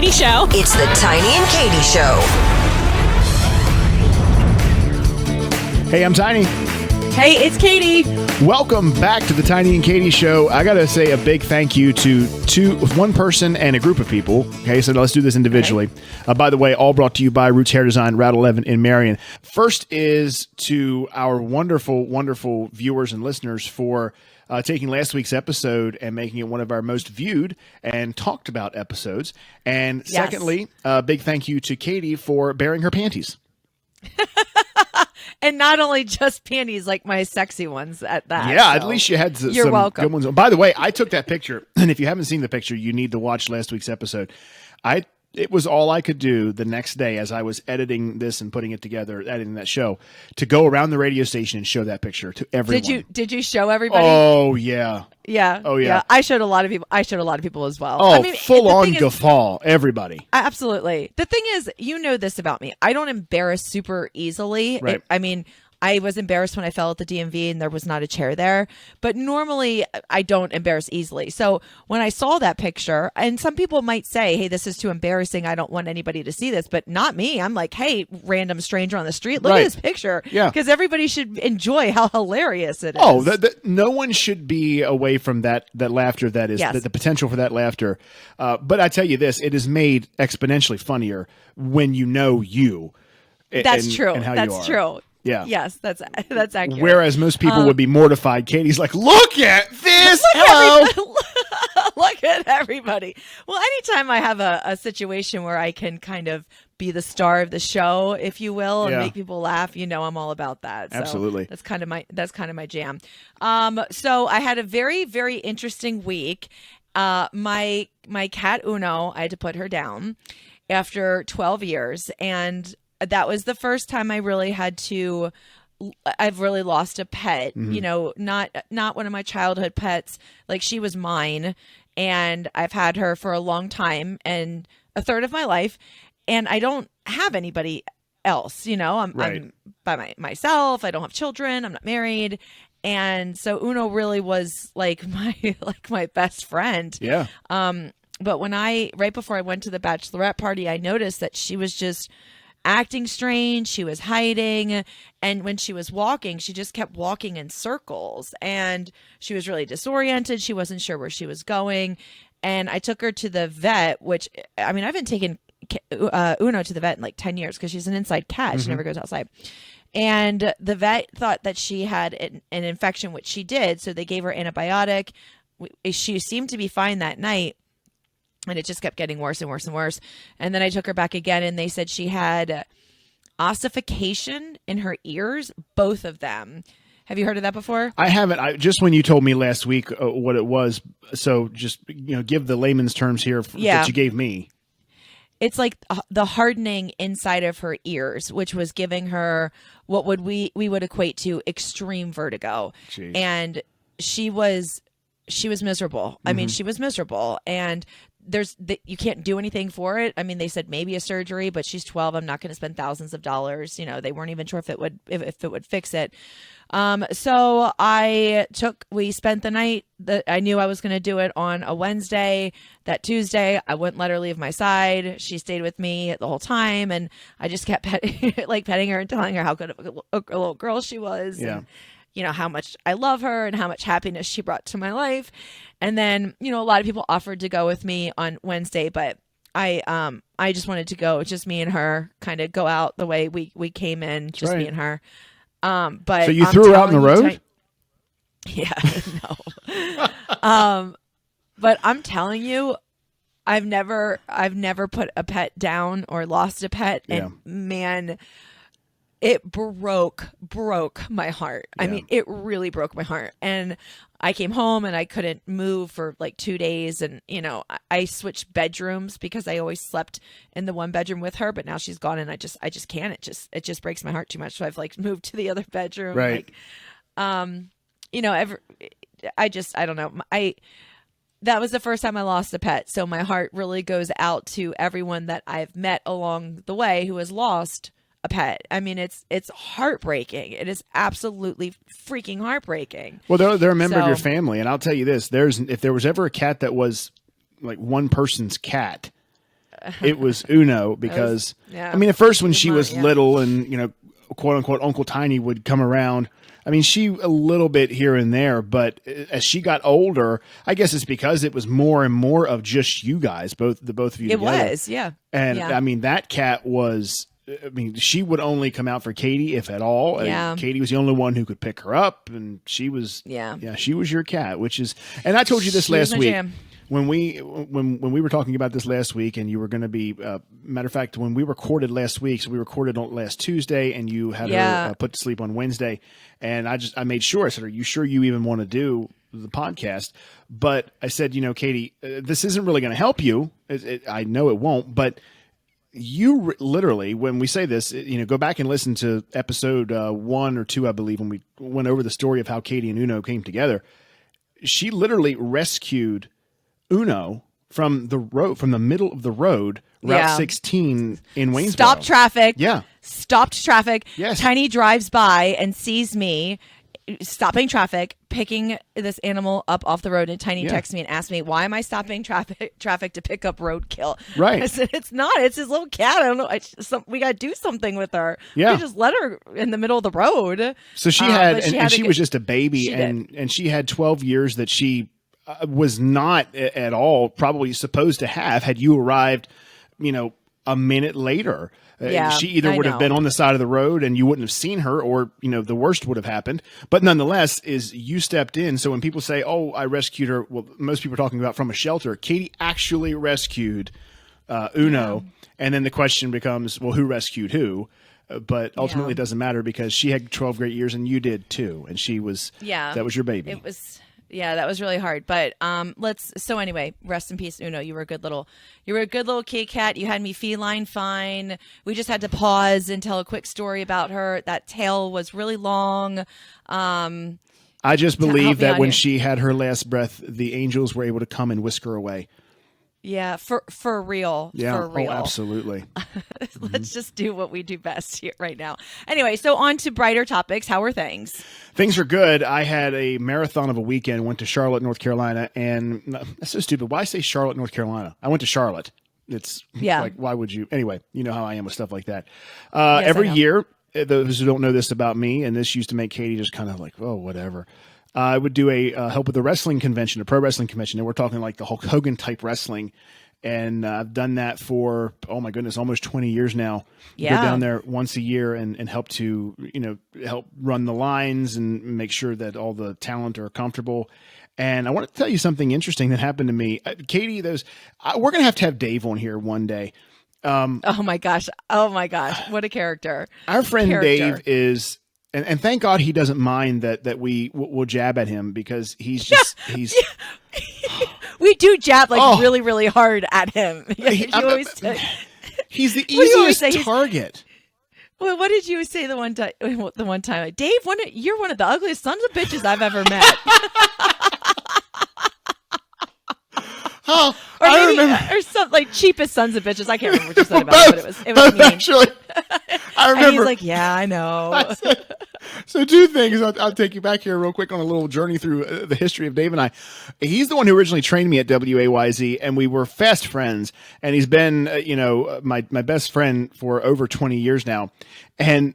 Katy Show. It's the Tiny and Katy Show. Hey, I'm Tiny. Hey, it's Katy. Welcome back to the Tiny and Katy Show. I got to say a big thank you to one person and a group of people. Okay, so let's do this individually. Okay. By the way, all brought to you by Roots Hair Design, Route 11 in Marion. First is to our wonderful, wonderful viewers and listeners for taking last week's episode and making it one of our most viewed and talked about episodes. And secondly, a big thank you to Katy for bearing her panties. And not only just panties, like my sexy ones at that. Yeah, so at least you had some welcome. Good ones. By the way, I took that picture, and if you haven't seen the picture, you need to watch last week's episode. It was all I could do the next day as I was editing this and putting it together, editing that show, to go around the radio station and show that picture to everyone. Did you show everybody? Oh yeah. Yeah. Oh yeah. I showed a lot of people. as well. Oh, I mean, full on guffaw, everybody. Absolutely. The thing is, you know this about me. I don't embarrass super easily. Right. I was embarrassed when I fell at the DMV and there was not a chair there. But normally, I don't embarrass easily. So when I saw that picture, and some people might say, hey, this is too embarrassing. I don't want anybody to see this. But not me. I'm like, hey, random stranger on the street, look at this picture. Yeah. Because everybody should enjoy how hilarious it is. Oh, no one should be away from that laughter that is, the potential for that laughter. But I tell you this, it is made exponentially funnier when you know you. That's true. And how That's you are. true. Yeah. Yes, that's accurate. Whereas most people would be mortified. Katy's like, look at this. Look at everybody. Well, anytime I have a situation where I can kind of be the star of the show, if you will, and make people laugh, I'm all about that. So absolutely. That's kind of my jam. So I had a very, very interesting week. My cat Uno, I had to put her down after 12 years, and that was the first time I've really lost a pet, not one of my childhood pets. Like, she was mine, and I've had her for a long time and a third of my life, and I don't have anybody else, I'm by myself. I don't have children. I'm not married. And so Uno really was like my best friend. Yeah. But right before I went to the bachelorette party, I noticed that she was just acting strange. She was hiding. And when she was walking, she just kept walking in circles. And she was really disoriented. She wasn't sure where she was going. And I took her to the vet, which, I've been taking Uno to the vet in like 10 years because she's an inside cat. Mm-hmm. She never goes outside. And the vet thought that she had an infection, which she did. So they gave her antibiotic. She seemed to be fine that night. And it just kept getting worse and worse and worse. And then I took her back again, and they said she had ossification in her ears, both of them. Have you heard of that before? I haven't. Just when you told me last week what it was, so just give the layman's terms here that you gave me. It's like the hardening inside of her ears, which was giving her what we would equate to extreme vertigo. Jeez. And she was miserable. I mean, she was miserable, and you can't do anything for it. I mean, they said maybe a surgery, but she's 12. I'm not going to spend thousands of dollars. They weren't even sure if it would fix it. So we spent the night that I knew I was going to do it on a Wednesday. That Tuesday, I wouldn't let her leave my side. She stayed with me the whole time, and I just kept petting her and telling her how good of a little girl she was. Yeah. And, how much I love her and how much happiness she brought to my life. And then, a lot of people offered to go with me on Wednesday, but I just wanted to go, just me and her, kind of go out the way we came in, just me and her. But so you threw her out in the road? Yeah, no. But I'm telling you, I've never put a pet down or lost a pet, and man, it broke my heart. Yeah. I mean, it really broke my heart. And I came home and I couldn't move for like 2 days. And, I switched bedrooms because I always slept in the one bedroom with her, but now she's gone and I just can't. It just breaks my heart too much. So I've moved to the other bedroom. Right. I don't know. That was the first time I lost a pet. So my heart really goes out to everyone that I've met along the way who has lost a pet. I mean, it's heartbreaking. It is absolutely freaking heartbreaking. Well, they're a member of your family, and I'll tell you this: if there was ever a cat that was like one person's cat, it was Uno because yeah. I mean, at first when It was she mine, was yeah. little and quote unquote Uncle Tiny would come around. I mean, she a little bit here and there, but as she got older, I guess it's because it was more and more of just you guys, both of you. It together. was, yeah. And Yeah. I mean, that cat was. I mean, she would only come out for Katy, if at all. Yeah. And Katy was the only one who could pick her up, and she was. Yeah. She was your cat, which is. And I told you this She was last my week. jam. When we were talking about this last week, and you were going to be matter of fact, when we recorded last week, so we recorded on last Tuesday, and you had her put to sleep on Wednesday, and I made sure I said, "Are you sure you even want to do the podcast?" But I said, Katy, this isn't really going to help you. I know it won't, but you literally, when we say this, go back and listen to episode 1 or 2, I believe, when we went over the story of how Katy and Uno came together. She literally rescued Uno from the road, from the middle of the road, Route 16 in Waynesboro. Stopped traffic. Yeah. Stopped traffic. Yes. Tiny drives by and sees me stopping traffic, picking this animal up off the road, and Tiny texts me and asks me, why am I stopping traffic to pick up roadkill? Right. I said, it's not. It's his little cat. I don't know. We got to do something with her. Yeah. We just let her in the middle of the road. So she had, but and she to was just a baby, she did. and she had 12 years that she was not at all probably supposed to have had you arrived, a minute later. Yeah, she either I would have know. been on the side of the road and you wouldn't have seen her, or the worst would have happened. But nonetheless, is you stepped in. So when people say, "Oh, I rescued her," well, most people are talking about from a shelter. Katy actually rescued Uno, and then the question becomes, well, who rescued who? But ultimately, it doesn't matter because she had 12 great years and you did too, and she was that was your baby. It was. Yeah, that was really hard. But so anyway, rest in peace, Uno. You were a good little kitty cat. You had me feline fine. We just had to pause and tell a quick story about her. That tail was really long. I just help believe me that out when here. she had her last breath, the angels were able to come and whisk her away. Yeah, for real. Yeah, For real. oh, absolutely. Let's just do what we do best here right now. Anyway, so on to brighter topics. How are things? Things are good. I had a marathon of a weekend, went to Charlotte, North Carolina, and that's so stupid. Why say Charlotte, North Carolina? I went to Charlotte. It's like, why would you? Anyway, you know how I am with stuff like that. Yes, Every I know. year, those who don't know this about me, and this used to make Katy just kind of like, oh, whatever. I would do a help with a wrestling convention, a pro wrestling convention, and we're talking like the Hulk Hogan type wrestling. And I've done that for, oh my goodness, almost 20 years now. Yeah. Go down there once a year and help to, help run the lines and make sure that all the talent are comfortable. And I want to tell you something interesting that happened to me. Katy, we're going to have Dave on here one day. Oh my gosh. What a character. Our friend Character. Dave is, and thank God he doesn't mind that we will jab at him because he's just, he's. We do jab really, really hard at him. You always say, He's the do you always easiest say? target. well, what did you say the one time? Like, Dave, you're one of the ugliest sons of bitches I've ever met. Oh, Or I maybe, remember. or some like cheapest sons of bitches. I can't remember what you said about it, but it was mean. Actually, I And remember. he's like, yeah, I know. So two things. I'll take you back here real quick on a little journey through the history of Dave and I. He's the one who originally trained me at WAYZ, and we were fast friends. And he's been, my best friend for over 20 years now. And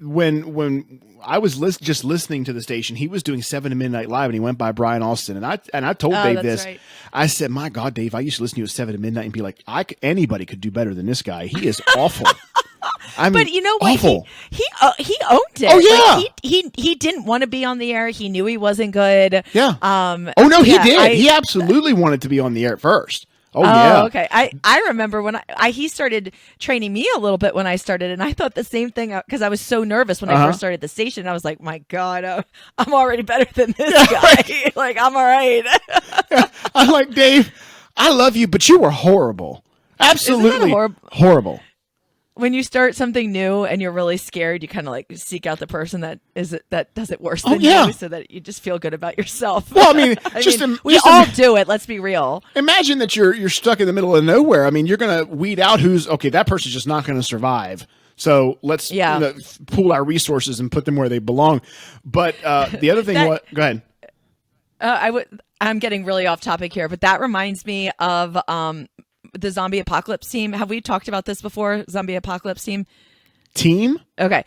when I was just listening to the station, he was doing 7 to Midnight Live, and he went by Brian Austin. And I told Dave that's this. right. I said, "My God, Dave, I used to listen to you at 7 to Midnight and be like, anybody could do better than this guy. He is awful." I mean, But you know what? awful. He owned it. Oh, yeah. Like, he didn't want to be on the air. He knew he wasn't good. Yeah. Oh no, he did. He absolutely wanted to be on the air at first. Oh, Oh, yeah. okay. I remember when he started training me a little bit when I started, and I thought the same thing because I was so nervous when I first started the station. I was like, my God, I'm already better than this guy. Like, I'm all right. I'm like, Dave, I love you, but you were horrible. Absolutely horrible. When you start something new and you're really scared, you kind of like seek out the person that does it worse than yeah. you, so that you just feel good about yourself. Well, I mean, we all do it. Let's be real. Imagine that you're stuck in the middle of nowhere. I mean, you're going to weed out that person's just not going to survive. So let's pool our resources and put them where they belong. But the other thing, go ahead. I'm getting really off topic here, but that reminds me of the zombie apocalypse team. Have we talked about this before? Zombie apocalypse team? Team? Okay.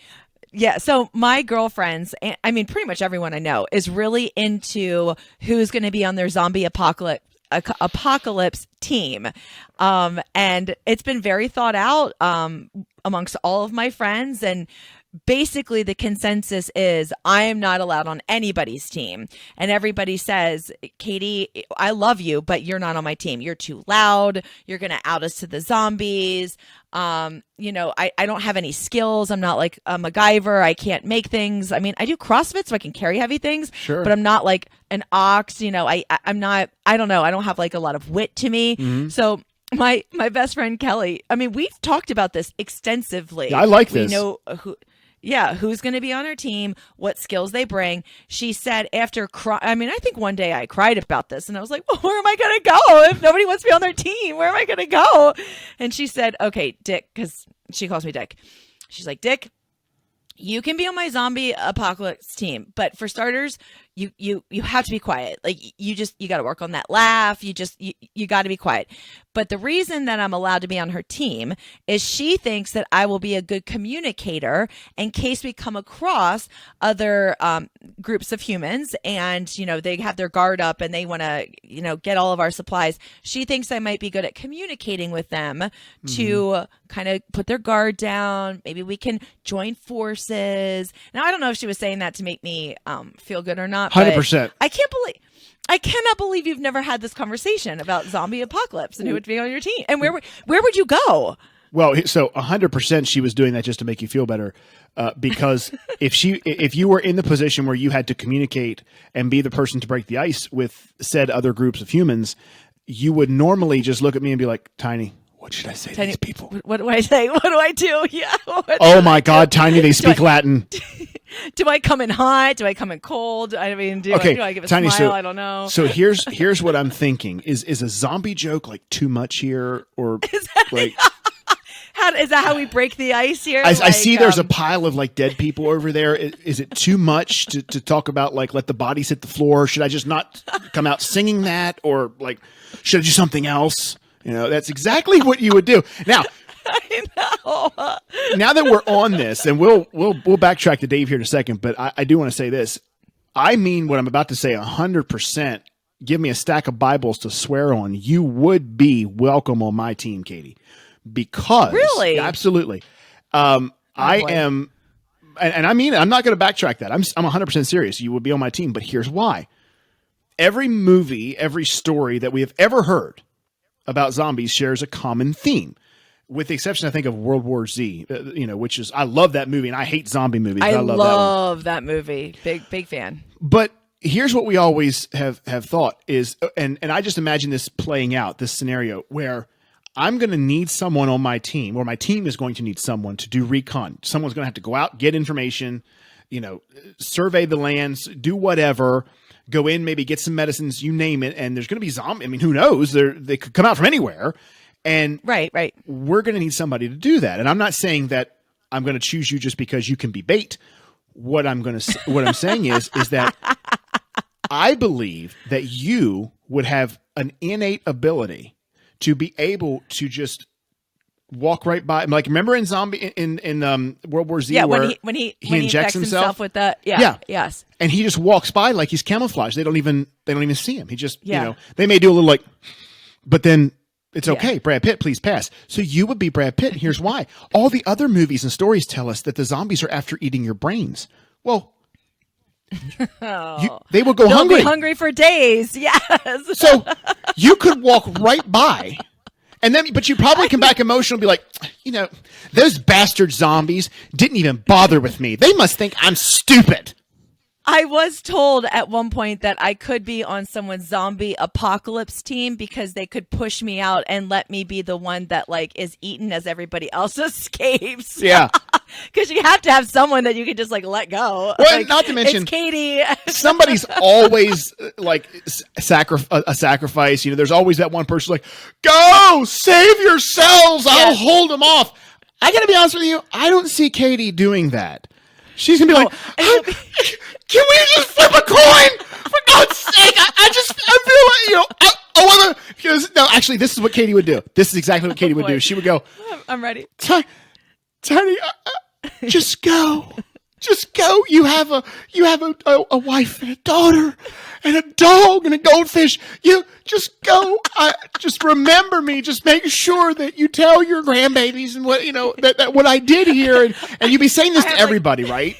Yeah, so my girlfriends, and I mean, pretty much everyone I know, is really into who's going to be on their zombie apocalypse team. And it's been very thought out amongst all of my friends. And basically the consensus is I am not allowed on anybody's team. And everybody says, Katy, I love you, but you're not on my team. You're too loud. You're going to out us to the zombies. I don't have any skills. I'm not like a MacGyver. I can't make things. I mean, I do CrossFit so I can carry heavy things, Sure. but I'm not like an ox. I'm not, I don't know. I don't have like a lot of wit to me. Mm-hmm. So my best friend Kelly, I mean, we've talked about this extensively. Yeah, I like this. We know who's going to be on our team, what skills they bring. She said after I think one day I cried about this and I was like, well, where am I going to go if nobody wants to be on their team? Where am I going to go? And she said, okay, Dick, because she calls me Dick. She's like, Dick, you can be on my zombie apocalypse team, but for starters, you have to be quiet. Like you got to work on that laugh. You got to be quiet. But the reason that I'm allowed to be on her team is she thinks that I will be a good communicator in case we come across other groups of humans and, they have their guard up and they want to, get all of our supplies. She thinks I might be good at communicating with them to kind of put their guard down. Maybe we can join forces. Now, I don't know if she was saying that to make me feel good or not. 100%. I cannot believe you've never had this conversation about zombie apocalypse and who would be on your team. And where would you go? Well, so 100% she was doing that just to make you feel better, because if you were in the position where you had to communicate and be the person to break the ice with said other groups of humans, you would normally just look at me and be like, Tiny, what should I say to these people? What do I say? What do I do? Yeah. Oh my God, Tiny, they speak Latin. Do I come in hot? Do I come in cold? I mean, do I give a Tiny, smile? I don't know. So here's what I'm thinking: is a zombie joke like too much here, or like? Is that how we break the ice here? I see there's a pile of like dead people over there. Is it too much to talk about like let the bodies hit the floor? Should I just not come out singing that, or like should I do something else? That's exactly what you would do. Now, I know. Now that we're on this, and we'll backtrack to Dave here in a second, but I do want to say this. I mean what I'm about to say 100%. Give me a stack of Bibles to swear on. You would be welcome on my team, Katy. Because really, absolutely, I am, and I mean it. I'm not going to backtrack that. I'm 100% serious. You would be on my team, but here's why. Every movie, every story that we have ever heard about zombies shares a common theme, with the exception, I think, of World War Z. Which is I love that movie, and I hate zombie movies. I love that movie. Big fan. But here's what we always have thought is, and I just imagine this playing out, this scenario where I'm going to need someone on my team, or my team is going to need someone to do recon. Someone's going to have to go out, get information, survey the lands, do whatever, go in, maybe get some medicines, you name it. And there's going to be zombies. I mean, who knows? They could come out from anywhere. And right. We're going to need somebody to do that. And I'm not saying that I'm going to choose you just because you can be bait. What I'm saying is that I believe that you would have an innate ability to be able to just walk right by. Like, remember in World War Z, where when he injects himself with the yes, and he just walks by like he's camouflaged. They don't even see him. He just they may do a little like, but then it's okay. Brad Pitt, please pass. So you would be Brad Pitt. And here's why: all the other movies and stories tell us that the zombies are after eating your brains. Well, they will go They'll hungry. Be hungry for days. Yes. So you could walk right by, but you probably come back emotional and be like, those bastard zombies didn't even bother with me. They must think I'm stupid. I was told at one point that I could be on someone's zombie apocalypse team because they could push me out and let me be the one that is eaten as everybody else escapes. Yeah. Because you have to have someone that you can just let go. Well, not to mention, it's Katy. Somebody's always a sacrifice. There's always that one person go save yourselves. I'll hold them off. I got to be honest with you. I don't see Katy doing that. She's going to be can we just flip a coin? For God's sake, I feel like, No, actually, this is what Katy would do. This is exactly what Katy would do. She would go, I'm ready. Tiny, just go. Just go. You have a wife and a daughter and a dog and a goldfish. You just go. Just remember me. Just make sure that you tell your grandbabies and that what I did here. And you'd be saying this to everybody, right?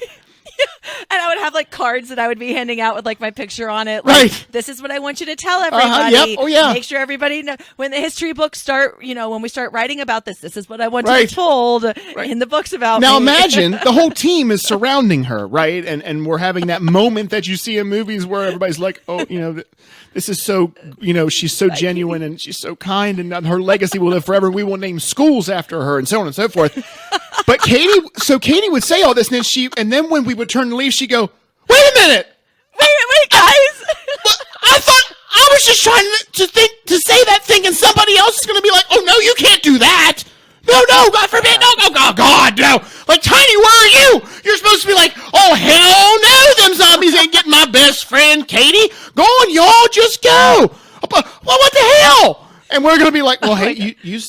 And I would have like cards that I would be handing out with like my picture on it. Like, right. This is what I want you to tell everybody. Yep. Oh, yeah. Make sure everybody know when the history books start, when we start writing about this is what I want to be told in the books about Now me. imagine the whole team is surrounding her, right? And we're having that moment that you see in movies where everybody's like, oh, this is so, she's so genuine and she's so kind and her legacy will live forever. We will name schools after her and so on and so forth. But Katy would say all this and then when we would turn to leave, she'd go, wait a minute. Wait, guys. I thought I was just trying to say that thing and somebody else is going to be like, oh no, you can't do that. No, God forbid. No, oh, God, no. Like, Tiny, where are you? You're supposed to be like, oh, hell no, them zombies ain't getting my best friend, Katy. Go on, y'all, just go. Well, what the hell? And we're going to be like, well, hey, you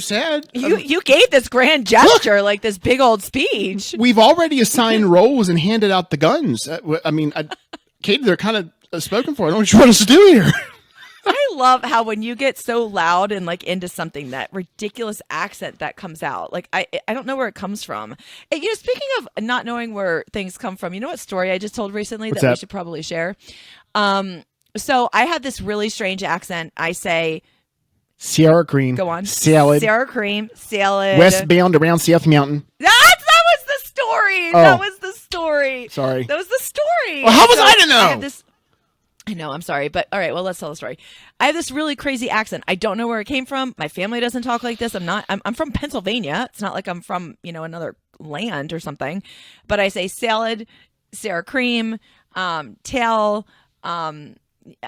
said. You gave this grand gesture, like this big old speech. We've already assigned roles and handed out the guns. Katy, they're kind of spoken for. I don't know what you want us to do here. I love how when you get so loud and like into something, that ridiculous accent that comes out. Like I don't know where it comes from. And, speaking of not knowing where things come from, you know what story I just told recently that we should probably share? So I have this really strange accent. I say Sierra cream. Go on. Salad. Sierra cream. Salad. Westbound around South Mountain. That was the story. Oh. That was the story. Sorry. That was the story. Well, how was I to know? I know, I'm sorry, but all right, well, let's tell the story. I have this really crazy accent. I don't know where it came from. My family doesn't talk like this. I'm from Pennsylvania. It's not like I'm from, another land or something. But I say salad, Sarah cream, tail, I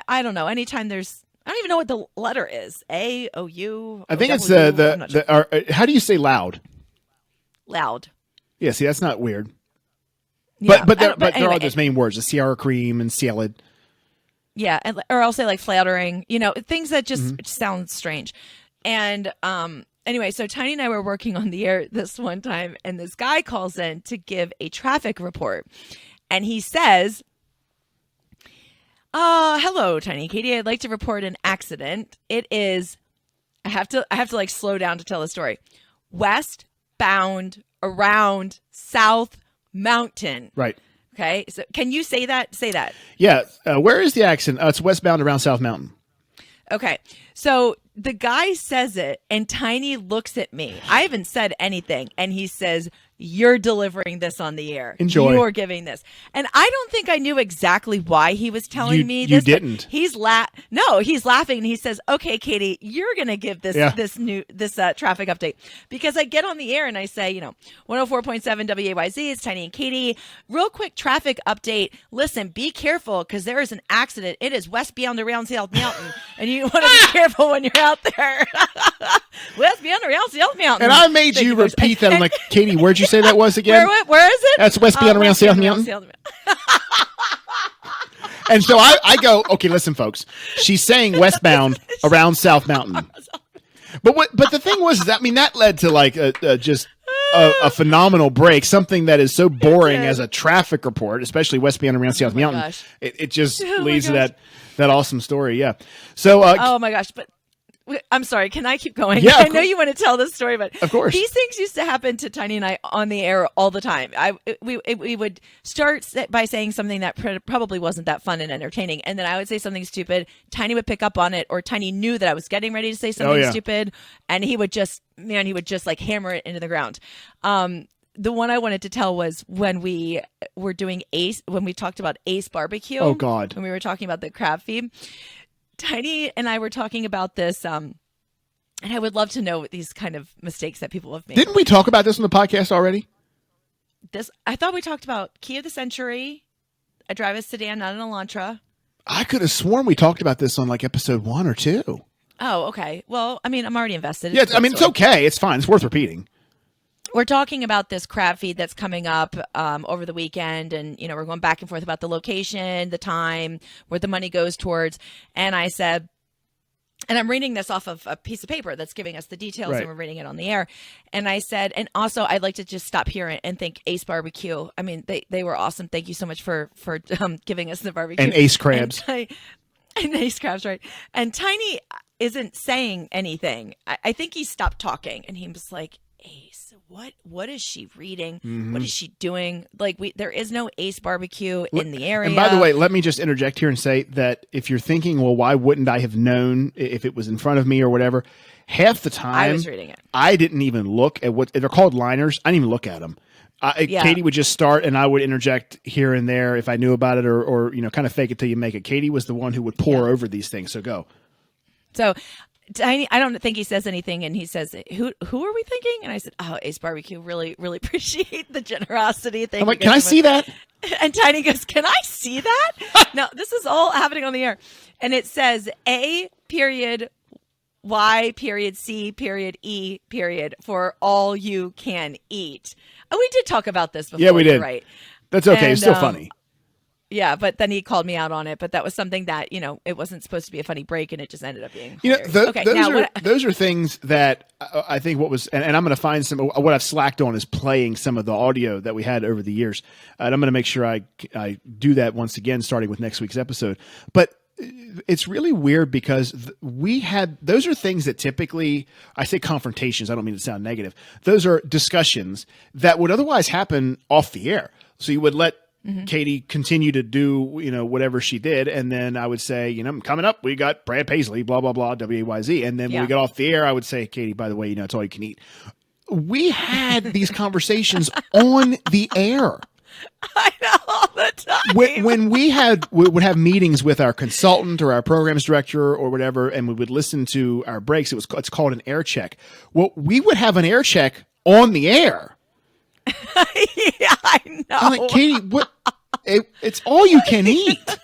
don't know. Anytime I don't even know what the letter is. A, O, U. I think it's sure. how do you say loud? Loud. Yeah, see, that's not weird. Yeah, but there anyway, are those main words, the Sierra cream and salad. Yeah, or I'll say like flattering, things that just sound strange. And anyway, so Tiny and I were working on the air this one time, and this guy calls in to give a traffic report. And he says, hello, Tiny Katy, I'd like to report an accident. It is, I have to like slow down to tell the story. Westbound around South Mountain. Right. Okay, so can you say that? Say that. Yeah. Where is the accent? It's westbound around South Mountain. Okay, so the guy says it, and Tiny looks at me. I haven't said anything, and he says, you're delivering this on the air. Enjoy. You're giving this. And I don't think I knew exactly why he was telling me this. You didn't. He's he's laughing, and he says, okay, Katy, you're going to give this traffic update. Because I get on the air and I say, 104.7 WAYZ, it's Tiny and Katy. Real quick traffic update. Listen, be careful because there is an accident. It is westbound around South Mountain. And you want to be careful when you're out there. Westbound around South Mountain. And I made you repeat that. I'm like, Katy, where'd you say that was again? Where is it? That's westbound around South Mountain. And so I go, okay, listen, folks. She's saying westbound around South Mountain. But the thing was, that led to like a phenomenal break. Something that is so boring as a traffic report, especially westbound around South Mountain. Gosh. It just leads to that awesome story. Yeah. So. Oh my gosh! But I'm sorry. Can I keep going? Yeah, I know you want to tell this story, but of course, these things used to happen to Tiny and I on the air all the time. We would start by saying something that probably wasn't that fun and entertaining, and then I would say something stupid. Tiny would pick up on it, or Tiny knew that I was getting ready to say something stupid, and he would just like hammer it into the ground. The one I wanted to tell was when we were doing when we talked about Ace Barbecue. Oh God! When we were talking about the crab feed. Tiny and I were talking about this, and I would love to know these kind of mistakes that people have made. Didn't we talk about this on the podcast already? I thought we talked about Key of the Century. I drive a sedan, not an Elantra. I could have sworn we talked about this on like episode 1 or 2. Oh, okay. Well, I'm already invested. Yeah, it's okay. It's fine. It's worth repeating. We're talking about this crab feed that's coming up over the weekend, and we're going back and forth about the location, the time, where the money goes towards. And I said, And I'm reading this off of a piece of paper that's giving us the details, Right. and we're reading it on the air. And I said, and also I'd like to just stop here and thank Ace Barbecue. I mean, they were awesome. Thank you so much for giving us the barbecue. And Ace Crabs. And Ace Crabs, right. And Tiny isn't saying anything. I think he stopped talking, and he was like, Ace, what is she reading? What is she doing? Like, there is no Ace Barbecue in the area. And by the way, let me just interject here and say that if you're thinking, well, why wouldn't I have known if it was in front of me or whatever? Half the time, I was reading it. I didn't even look at what they're called. Liners. I didn't even look at them. Katie would just start, and I would interject here and there if I knew about it, or kind of fake it till you make it. Katie was the one who would pour over these things. So go. So Tiny, I don't think he says anything, and he says, "Who are we thinking?" And I said, "Oh, Ace Barbecue. Really, really appreciate the generosity. Thank I'm like, you can I guys so see much." that? And Tiny goes, "Can I see that?" No, this is all happening on the air, and it says A period Y period C period E period for all you can eat. Oh, we did talk about this before. Yeah, we did. You're right. That's okay. And, It's still funny. Yeah, but then he called me out on it. But that was something that, it wasn't supposed to be a funny break, and it just ended up being hilarious. Those are things that I think what was, and I'm going to find some, what I've slacked on is playing some of the audio that we had over the years. And I'm going to make sure I do that once again, starting with next week's episode. But it's really weird because those are things that typically, I say confrontations, I don't mean to sound negative. Those are discussions that would otherwise happen off the air. So you would let Katy continue to do, whatever she did. And then I would say, coming up, we got Brad Paisley, blah, blah, blah, WAYZ. And then when we got off the air, I would say, Katy, by the way, it's all you can eat. We had these conversations on the air. I know, all the time. When we would have meetings with our consultant or our programs director or whatever, and we would listen to our breaks, it's called an air check. Well, we would have an air check on the air. Yeah, I know. I'm like, Katy, what? It's all you can eat. Like,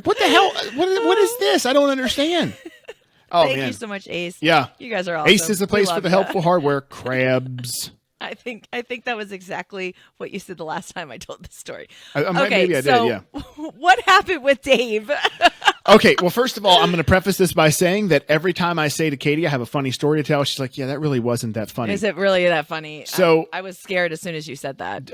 what the hell? What is this? I don't understand. Oh, Thank man. you so much, Ace. Yeah. You guys are awesome. Ace is the place We for love the ya. helpful hardware. Crabs. I think that was exactly what you said the last time I told this story. Maybe I did, yeah. What happened with Dave? Okay, well, first of all, I'm going to preface this by saying that every time I say to Katy, I have a funny story to tell, she's like, yeah, that really wasn't that funny. Is it really that funny? So I was scared as soon as you said that.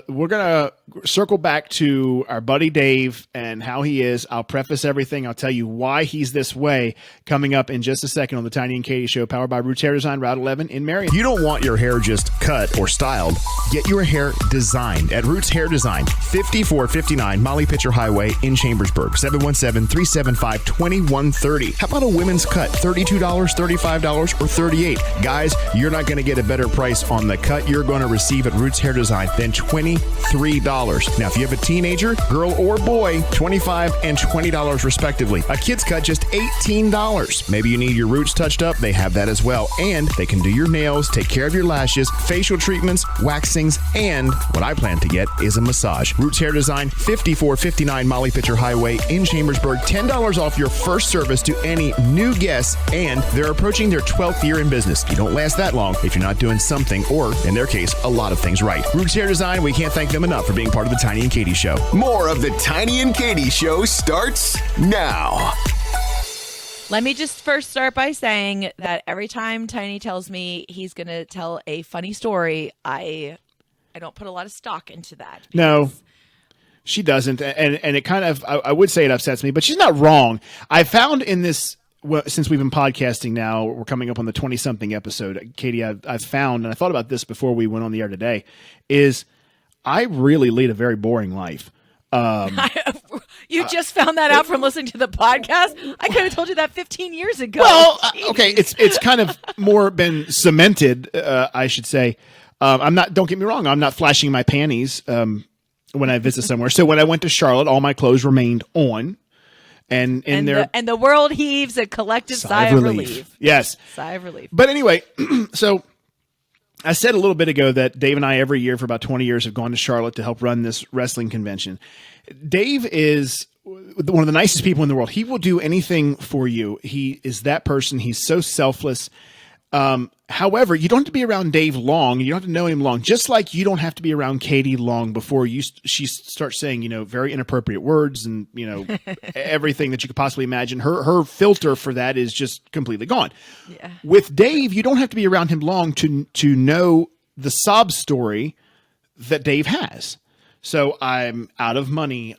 we're going to circle back to our buddy Dave and how he is. I'll preface everything. I'll tell you why he's this way coming up in just a second on the Tiny and Katy Show, powered by Roots Hair Design, Route 11 in Marion. You don't want your hair just cut or styled. Get your hair designed at Roots Hair Design, 5459 Molly Pitcher Highway in Chambersburg, 717-375-2130. How about a women's cut? $32, $35, or $38? Guys, you're not going to get a better price on the cut you're going to receive at Roots Hair Design than $23. Now, if you have a teenager, girl or boy, $25 and $20 respectively. A kid's cut, just $18. Maybe you need your roots touched up. They have that as well. And they can do your nails, take care of your lashes, facial treatments, waxings, and what I plan to get is a massage. Roots Hair Design, 5459 Molly Pitcher Highway in Chambersburg. $10 off your first service to any new guests, and they're approaching their 12th year in business. You don't last that long if you're not doing something, or in their case, a lot of things right. Roots Hair Design, we can't thank them enough for being part of the Tiny and Katy Show. More of the Tiny and Katy Show starts now. Let me just first start by saying that every time Tiny tells me he's going to tell a funny story, I don't put a lot of stock into that. No, she doesn't. And it kind of, I would say it upsets me, but she's not wrong. I found in this, well, since we've been podcasting now, we're coming up on the 20-something episode, Katy, I've found, and I thought about this before we went on the air today, is I really lead a very boring life. You just found that out from listening to the podcast? I could have told you that 15 years ago. Well, okay, it's kind of more been cemented, I should say. I'm not, don't get me wrong, I'm not flashing my panties when I visit somewhere. So when I went to Charlotte, all my clothes remained on. And the world heaves a collective sigh of relief. Yes. Sigh of relief. But anyway, so I said a little bit ago that Dave and I every year for about 20 years have gone to Charlotte to help run this wrestling convention. Dave is one of the nicest people in the world. He will do anything for you. He is that person. He's so selfless. However, you don't have to be around Dave long. You don't have to know him long. Just like you don't have to be around Katy long before she starts saying, very inappropriate words and, everything that you could possibly imagine. Her filter for that is just completely gone. Yeah. With Dave, you don't have to be around him long to know the sob story that Dave has. So I'm out of money.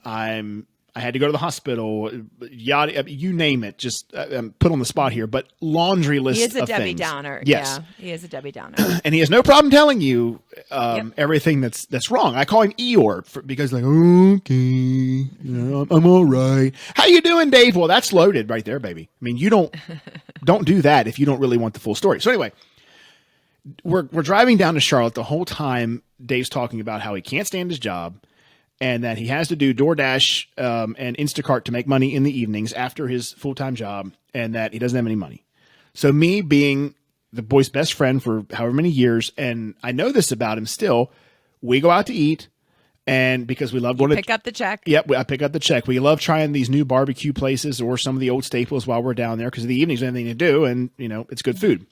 I had to go to the hospital, yada, you name it. Just I'm put on the spot here, but laundry list He is a of Debbie things. Downer. Yes. Yeah, he is a Debbie Downer. And he has no problem telling you everything that's wrong. I call him Eeyore because okay, I'm all right. How you doing, Dave? Well, that's loaded right there, baby. I mean, you don't do that if you don't really want the full story. So anyway, we're driving down to Charlotte. The whole time Dave's talking about how he can't stand his job and that he has to do DoorDash and Instacart to make money in the evenings after his full-time job, and that he doesn't have any money. So me being the boy's best friend for however many years, and I know this about him still, we go out to eat, and because we love going to pick up the check. Yep, I pick up the check. We love trying these new barbecue places or some of the old staples while we're down there because in the evenings there's anything to do, and it's good food.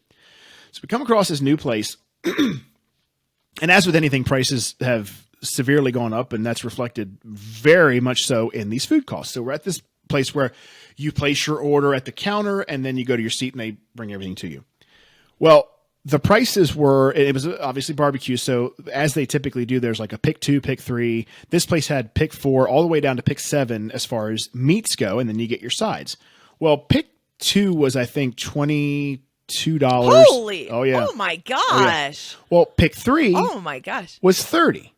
So we come across this new place, and as with anything, prices have severely gone up, and that's reflected very much so in these food costs. So we're at this place where you place your order at the counter, and then you go to your seat, and they bring everything to you. Well, the prices it was obviously barbecue, so as they typically do, there's like a pick 2, pick 3. This place had pick 4 all the way down to pick 7 as far as meats go, and then you get your sides. Well, pick 2 was, I think, $22. Holy! Oh, yeah. Oh, my gosh! Oh, yeah. Well, pick 3 Oh, my gosh! was $30.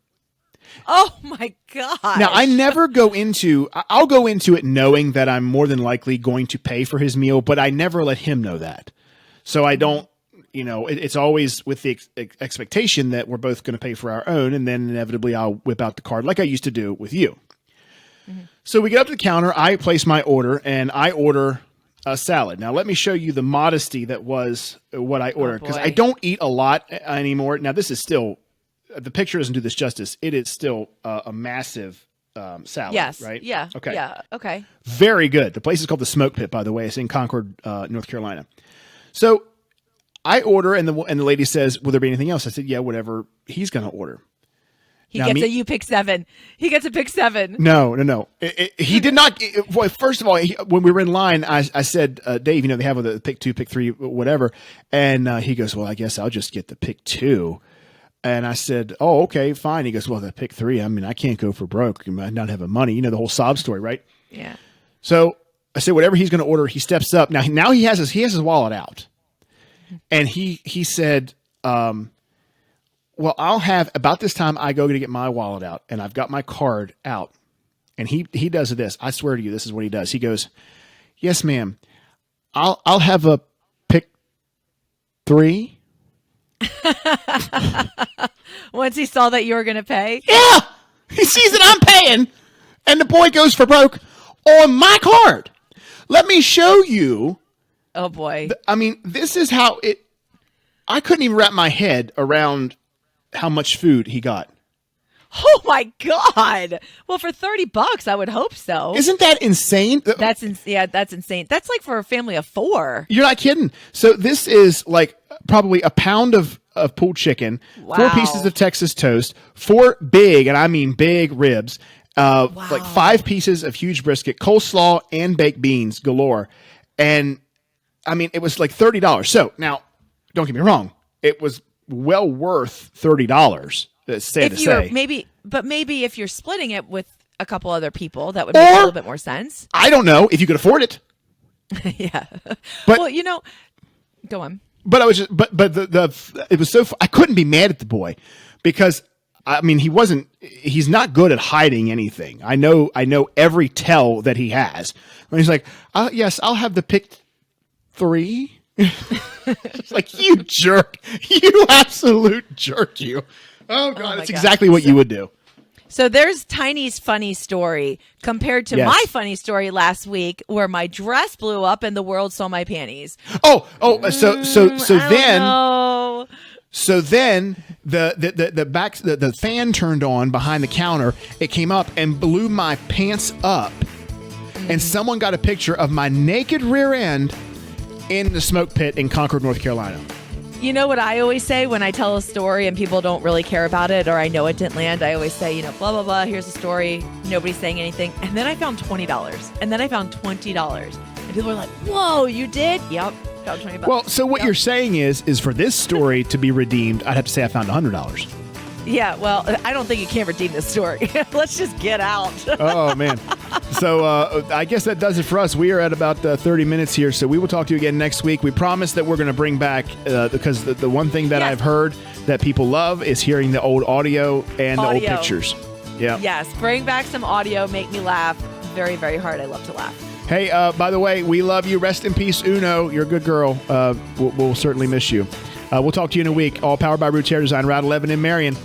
Oh my gosh. Now, I never I'll go into it knowing that I'm more than likely going to pay for his meal, but I never let him know that. So I don't, it's always with the expectation that we're both going to pay for our own. And then inevitably I'll whip out the card like I used to do with you. Mm-hmm. So we get up to the counter, I place my order, and I order a salad. Now, let me show you the modesty that was what I ordered, because I don't eat a lot anymore. Now, this is still, the picture doesn't do this justice. It is still a massive salad, yes. right? Yeah. Okay. Yeah. Okay. Very good. The place is called the Smoke Pit, by the way. It's in Concord, North Carolina. So I order, and the lady says, "Will there be anything else?" I said, "Yeah, whatever he's going to order." He gets a you pick 7. He gets a pick 7. No. He did not. Well, first of all, when we were in line, I said, "Dave, they have the pick 2, pick 3, whatever," and he goes, "Well, I guess I'll just get the pick 2." And I said, "Oh, okay, fine." He goes, "Well, the pick 3, I mean, I can't go for broke. I might not have money." The whole sob story, right? Yeah. So I said, whatever he's going to order, he steps up. Now he has his wallet out. And he said, well, I'll have, about this time, I go to get my wallet out, and I've got my card out. And he does this. I swear to you, this is what he does. He goes, "Yes, ma'am. I'll have a pick 3. Once he saw that you were going to pay? Yeah! He sees that I'm paying, and the boy goes for broke on my card. Let me show you. Oh, boy. I mean, this is how I couldn't even wrap my head around how much food he got. Oh, my God. Well, for $30, I would hope so. Isn't that insane? That's insane. That's like for a family of 4. You're not kidding. So this is like probably a pound of pulled chicken, Wow. 4 pieces of Texas toast, 4 big, and I mean big ribs, like 5 pieces of huge brisket, coleslaw, and baked beans galore. And I mean, it was like $30. So now, don't get me wrong. It was well worth $30. That's sad to say. Maybe if you're splitting it with a couple other people, that would make a little bit more sense. I don't know if you could afford it. Yeah. But, well, go on. But I was just, but it was so, I couldn't be mad at the boy because I mean, he's not good at hiding anything. I know every tell that he has. When he's like, "Yes, I'll have the pick 3. It's like, you jerk, you absolute jerk, you. Oh God, that's exactly what you would do. So there's Tiny's funny story compared to my funny story last week where my dress blew up and the world saw my panties. So then the fan turned on behind the counter. It came up and blew my pants up, and someone got a picture of my naked rear end in the Smoke Pit in Concord, North Carolina. You know what I always say when I tell a story and people don't really care about it, or I know it didn't land? I always say, blah, blah, blah, here's a story. Nobody's saying anything. And then I found $20. And then I found $20. And people are like, whoa, you did? Yep. Found $20. Well, so what you're saying is for this story to be redeemed, I'd have to say I found $100. Yeah, well, I don't think you can redeem this story. Let's just get out. Oh, man. So I guess that does it for us. We are at about 30 minutes here, so we will talk to you again next week. We promise that we're going to bring back, because the one thing that I've heard that people love is hearing the old audio and the old pictures. Yeah. Yes, bring back some audio. Make me laugh very, very hard. I love to laugh. Hey, by the way, we love you. Rest in peace, Uno. You're a good girl. We'll certainly miss you. We'll talk to you in a week. All powered by Roots Hair Design, Route 11 in Marion.